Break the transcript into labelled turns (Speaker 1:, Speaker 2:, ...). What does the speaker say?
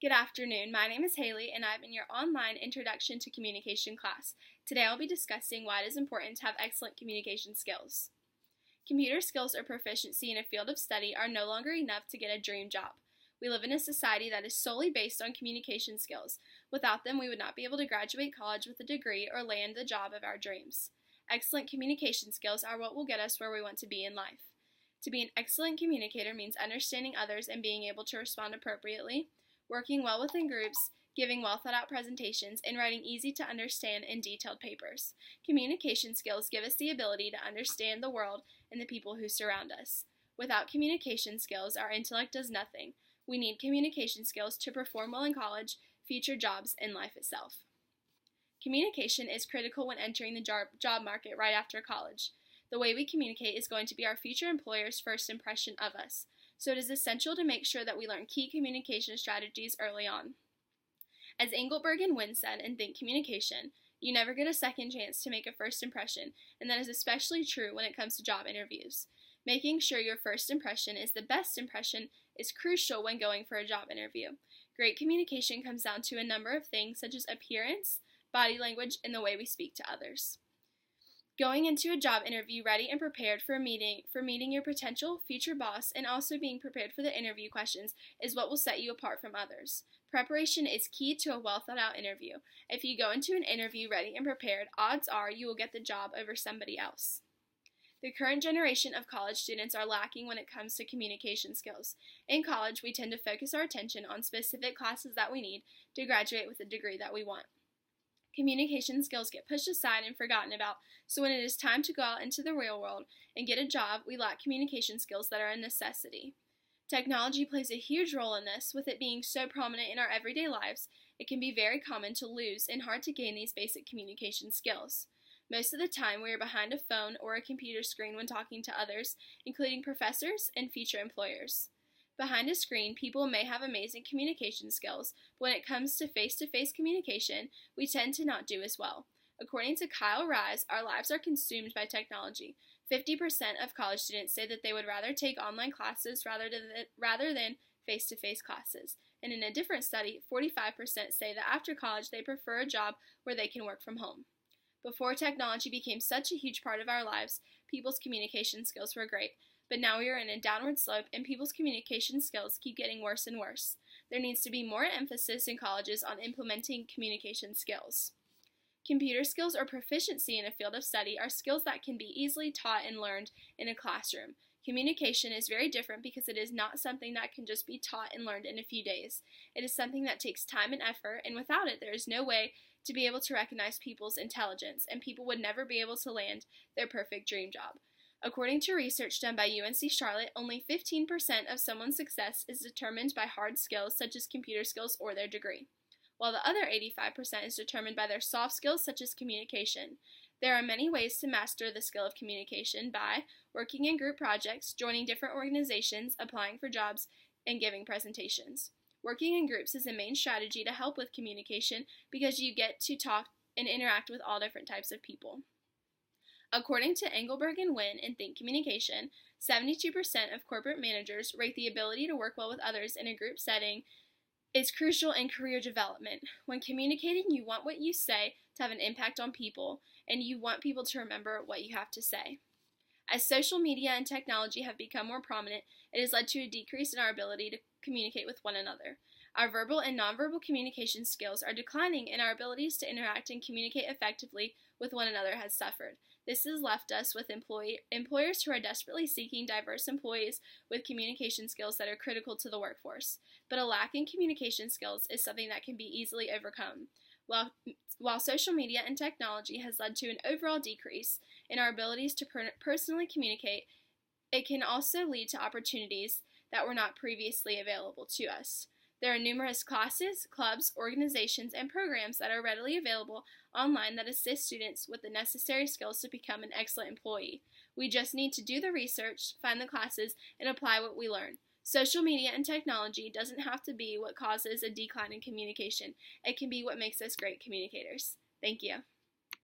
Speaker 1: Good afternoon. My name is Haley, and I'm in your online Introduction to Communication class. Today I'll be discussing why it is important to have excellent communication skills. Computer skills or proficiency in a field of study are no longer enough to get a dream job. We live in a society that is solely based on communication skills. Without them, we would not be able to graduate college with a degree or land the job of our dreams. Excellent communication skills are what will get us where we want to be in life. To be an excellent communicator means understanding others and being able to respond appropriately, working well within groups, giving well thought out presentations, and writing easy to understand and detailed papers. Communication skills give us the ability to understand the world and the people who surround us. Without communication skills, our intellect does nothing. We need communication skills to perform well in college, future jobs, and life itself. Communication is critical when entering the job market right after college. The way we communicate is going to be our future employer's first impression of us, so it is essential to make sure that we learn key communication strategies early on. As Engelberg and Wynn said in Think Communication, you never get a second chance to make a first impression, and that is especially true when it comes to job interviews. Making sure your first impression is the best impression is crucial when going for a job interview. Great communication comes down to a number of things such as appearance, body language, and the way we speak to others. Going into a job interview ready and prepared for meeting your potential future boss, and also being prepared for the interview questions is what will set you apart from others. Preparation is key to a well thought out interview. If you go into an interview ready and prepared, odds are you will get the job over somebody else. The current generation of college students are lacking when it comes to communication skills. In college, we tend to focus our attention on specific classes that we need to graduate with the degree that we want. Communication skills get pushed aside and forgotten about, so when it is time to go out into the real world and get a job, we lack communication skills that are a necessity. Technology plays a huge role in this. With it being so prominent in our everyday lives, it can be very common to lose and hard to gain these basic communication skills. Most of the time, we are behind a phone or a computer screen when talking to others, including professors and future employers. Behind a screen, people may have amazing communication skills, but when it comes to face-to-face communication, we tend to not do as well. According to Kyle Rise, our lives are consumed by technology. 50% of college students say that they would rather take online classes rather than face-to-face classes. And in a different study, 45% say that after college they prefer a job where they can work from home. Before technology became such a huge part of our lives, people's communication skills were great. But now we are in a downward slope, and people's communication skills keep getting worse and worse. There needs to be more emphasis in colleges on implementing communication skills. Computer skills or proficiency in a field of study are skills that can be easily taught and learned in a classroom. Communication is very different because it is not something that can just be taught and learned in a few days. It is something that takes time and effort, and without it, there is no way to be able to recognize people's intelligence, and people would never be able to land their perfect dream job. According to research done by UNC Charlotte, only 15% of someone's success is determined by hard skills such as computer skills or their degree, while the other 85% is determined by their soft skills such as communication. There are many ways to master the skill of communication by working in group projects, joining different organizations, applying for jobs, and giving presentations. Working in groups is a main strategy to help with communication because you get to talk and interact with all different types of people. According to Engelberg and Wynn in Think Communication, 72% of corporate managers rate the ability to work well with others in a group setting is crucial in career development. When communicating, you want what you say to have an impact on people, and you want people to remember what you have to say. As social media and technology have become more prominent, it has led to a decrease in our ability to communicate with one another. Our verbal and nonverbal communication skills are declining, and our abilities to interact and communicate effectively with one another has suffered. This has left us with employers who are desperately seeking diverse employees with communication skills that are critical to the workforce. But a lack in communication skills is something that can be easily overcome. While social media and technology has led to an overall decrease in our abilities to personally communicate, it can also lead to opportunities that were not previously available to us. There are numerous classes, clubs, organizations, and programs that are readily available online that assist students with the necessary skills to become an excellent employee. We just need to do the research, find the classes, and apply what we learn. Social media and technology doesn't have to be what causes a decline in communication. It can be what makes us great communicators. Thank you.